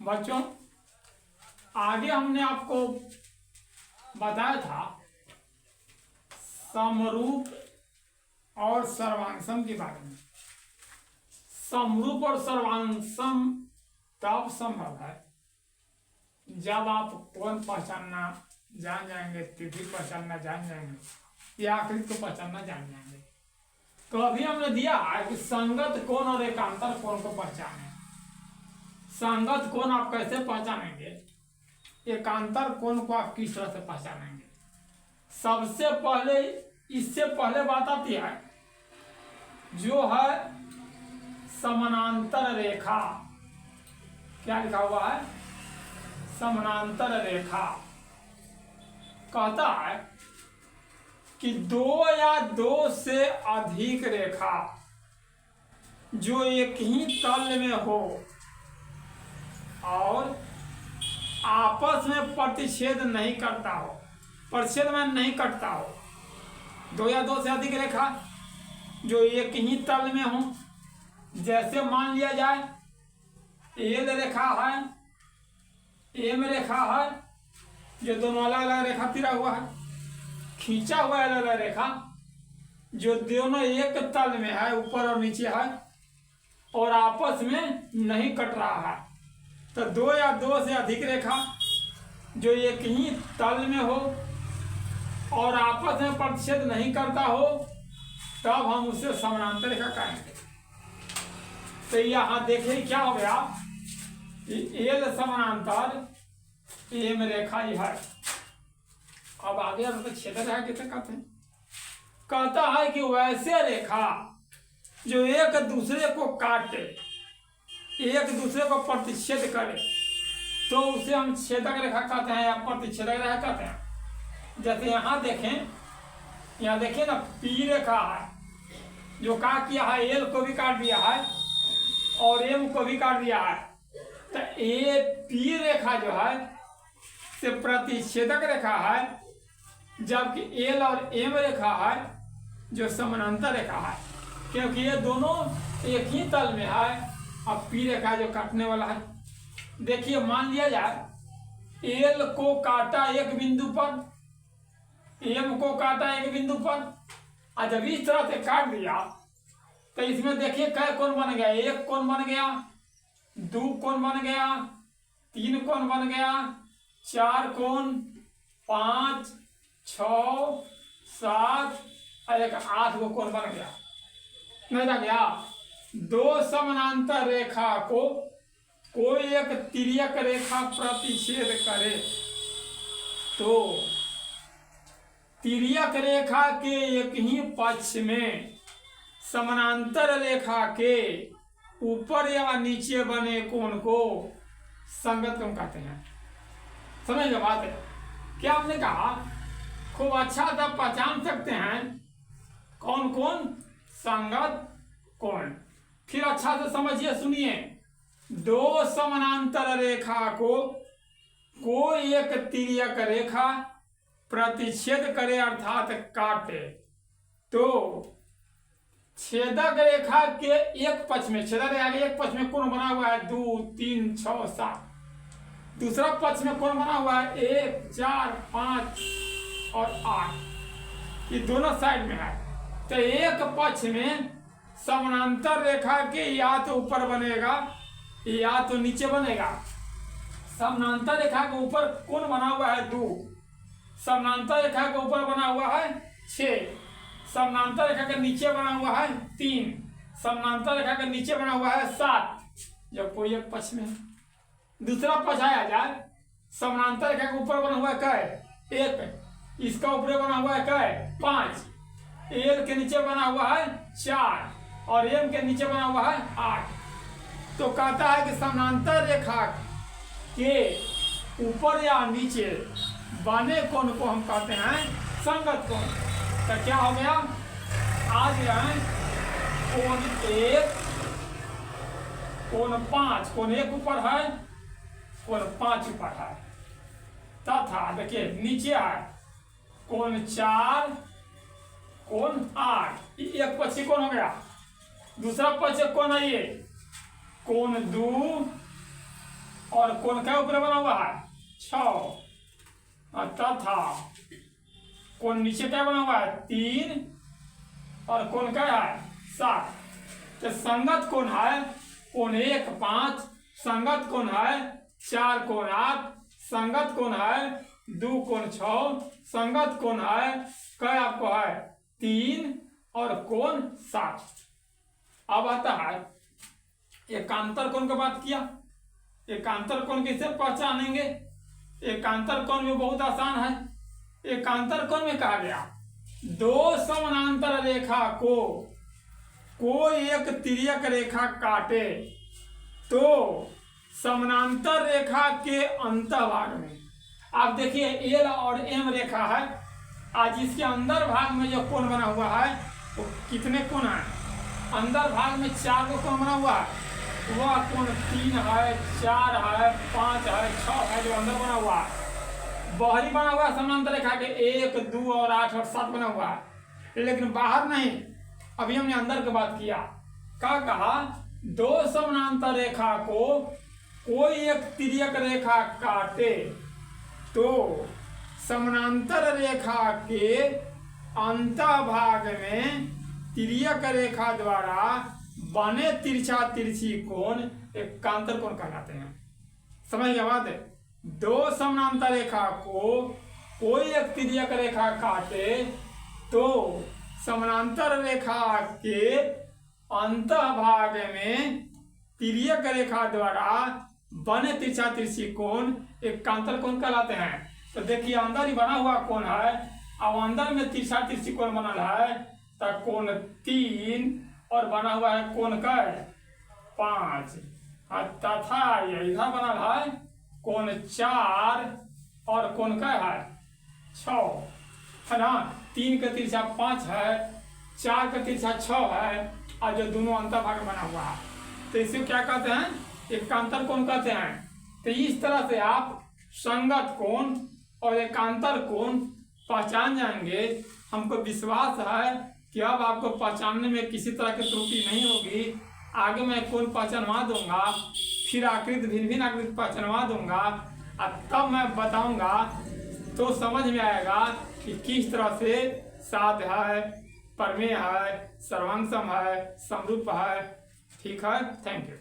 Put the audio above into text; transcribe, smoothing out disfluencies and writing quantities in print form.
बच्चों आगे हमने आपको बताया था समरूप और सर्वांगसम के बारे में। समरूप और सर्वांगसम तब संभव है जब आप कोण पहचानना जान जाएंगे, तिथि पहचानना जान जाएंगे या आकृति को पहचानना जान जाएंगे। तो अभी हमने दिया है कि संगत कोण और एकांतर कोण को पहचाने। संगत कोण आप कैसे पहचानेंगे, एकांतर कोण को आप किस तरह से पहचानेंगे। सबसे पहले इससे पहले बात आती है जो है समानांतर रेखा। क्या लिखा हुआ है? समानांतर रेखा। कहता है कि दो या दो से अधिक रेखा जो एक ही तल में हो और आपस में प्रतिच्छेद नहीं करता हो, प्रतिच्छेद में नहीं कटता हो। दो या दो से अधिक रेखा जो एक ही तल में हो, जैसे मान लिया जाए एल रेखा है, एम रेखा है, जो दोनों अलग अलग रेखा तिरा हुआ है। खींचा हुआ अलग अलग रेखा जो दोनों एक तल में है, ऊपर और नीचे है और आपस में नहीं कट रहा है। तो दो या दो से अधिक रेखा जो एक ही तल में हो और आपस में प्रतिच्छेद नहीं करता हो, तब हम उसे समानांतर रेखा कहेंगे। तो यहाँ देखिए क्या हो गया, एल समानांतर एम रेखा ही है। अब आगे क्षेत्र रेखा किसे कहते हैं? कहता है कि वैसे रेखा जो एक दूसरे को काटे, एक दूसरे को प्रतिच्छेद करे, तो उसे हम छेदक रेखा कहते हैं या प्रतिच्छेदक रेखा कहते हैं। जैसे यहाँ देखें, यहाँ देखिए ना, पी रेखा है जो क्या किया है, एल को भी काट दिया है और एम को भी काट दिया है। तो ए पी रेखा जो है से प्रतिच्छेदक रेखा है, जबकि एल और एम रेखा है जो समानांतर रेखा है, क्योंकि ये दोनों एक ही तल में है। अब पी रेखा जो काटने वाला है, देखिए मान लिया जाए एल को काटा एक बिंदु पर, एम को काटा एक बिंदु पर, और जब इस तरह से काट दिया तो इसमें देखिए कै कोण बन गया, एक कोण बन गया, दो कोण बन गया, तीन कोण बन गया, चार कोण, 5, 6, 7 और एक 8 को कोण बन गया। नहीं रह गया। दो समानांतर रेखा को कोई एक तिर्यक रेखा प्रतिच्छेद करे तो तिर्यक रेखा के एक ही पक्ष में समानांतर रेखा के ऊपर या नीचे बने कोण को संगत कोण कहते हैं। समझ लो बात है। क्या हमने कहा, खूब अच्छा सा पहचान सकते हैं कौन कौन संगत कोण। फिर अच्छा से समझिए, सुनिए। दो समानांतर रेखा को कोई एक तिर्यक रेखा प्रतिच्छेद करे अर्थात काटे तो छेदक रेखा के एक पक्ष में, छेदक रेखा के एक पक्ष में कोण बना हुआ है 2, 3, 6, 7। दूसरा पक्ष में कोण बना हुआ है 1, 4, 5 और 8। ये दोनों साइड में है। तो एक पक्ष में समानांतर रेखा के या तो ऊपर बनेगा या तो नीचे बनेगा। समानांतर रेखा के ऊपर कोण बना हुआ है 2, समानांतर रेखा के ऊपर बना हुआ है 6, समानांतर रेखा के नीचे बना हुआ है 3, समानांतर रेखा के नीचे बना हुआ है 7। जब कोई एक पक्ष में दूसरा पक्ष आया जाए, समानांतर रेखा के ऊपर बना हुआ है कै 1, इसका ऊपर बना हुआ है कै 5, एल के नीचे बना हुआ है 4 और एम के नीचे बना हुआ है 8। तो कहता है कि समानांतर रेखा के ऊपर या नीचे बने कोण को हम कहते हैं संगत कोण। तो क्या हो गया, आ गया है कोण 1, कोण 5, कोण 1 ऊपर है, कोण 5 ऊपर है, तथा देखिए नीचे है कोण 4, कोण 8। एक पक्ष कोण हो गया। दूसरा पक्ष कौन है, ये कोण 2 और कोण के ऊपर बना हुआ है 6 तथा कोण नीचे क्या बना हुआ है 3 और कोण क्या है 7। तो संगत कोण है कोण 1 5, संगत कोण है 4 कोण 8, संगत कोण है 2 कोण 6, संगत कोण है क्या आपको है 3 और कोण 7। अब आता है एकांतर कोण की बात किया। एकांतर कोण कैसे पहचानेंगे? एकांतर कोण में बहुत आसान है। एकांतर कोण में कहा गया दो समानांतर रेखा को कोई एक तिर्यक रेखा काटे तो समानांतर रेखा के अंतभाग में, आप देखिए एल और एम रेखा है, आज इसके अंदर भाग में जो कोण बना हुआ है वो कितने कोण है? अंदर भाग में 4 को कोण बना हुआ है, वह कोण 3 है 4 है 5 है 6 है जो अंदर बना हुआ है। बाहरी बना हुआ समानांतर रेखा के 1 2 और 8 और 7 बना हुआ है, लेकिन बाहर नहीं। अभी हमने अंदर की बात किया, क्या कहा दो समानांतर रेखा को कोई एक तिर्यक रेखा काटे तो समानांतर रेखा के अंतभाग में तिर्यक रेखा द्वारा बने तिरछा तिरछी कोण एकांतर कोण कहलाते हैं। समझ गया बात है? दो समानांतर रेखा को कोई एक तिर्यक रेखा काटे तो समानांतर रेखा के अंतभाग में तिर्यक रेखा द्वारा बने तिरछा तिरछी कोण एकांतर कोण कहलाते हैं। तो देखिए अंदर ही बना हुआ कोण है, अब अंदर में तिरछा तिरछी कोण बनल है तो कोण 3 और बना हुआ है कोण का 5 तथा इधर बनल है कोण 4 और कोण का है 6 है ना। 3 का तिरछा 5 है, 4 का तिरछा 6 है और जो दोनों अंतभाग बना हुआ है, तो इसे क्या कहते हैं? एकांतर कोण कहते हैं। तो इस तरह से आप संगत कोण और एकांतर कोण पहचान जाएंगे। हमको विश्वास है कि अब आपको पहचानने में किसी तरह की त्रुटि नहीं होगी। आगे मैं कोण पहचानवा दूंगा, फिर आकृति भिन्न भिन्न आकृति पहचानवा दूंगा और तब मैं बताऊंगा तो समझ में आएगा कि किस तरह से साध्य है, प्रमेय है, सर्वांग सम है, समरूप है। ठीक है, थैंक यू।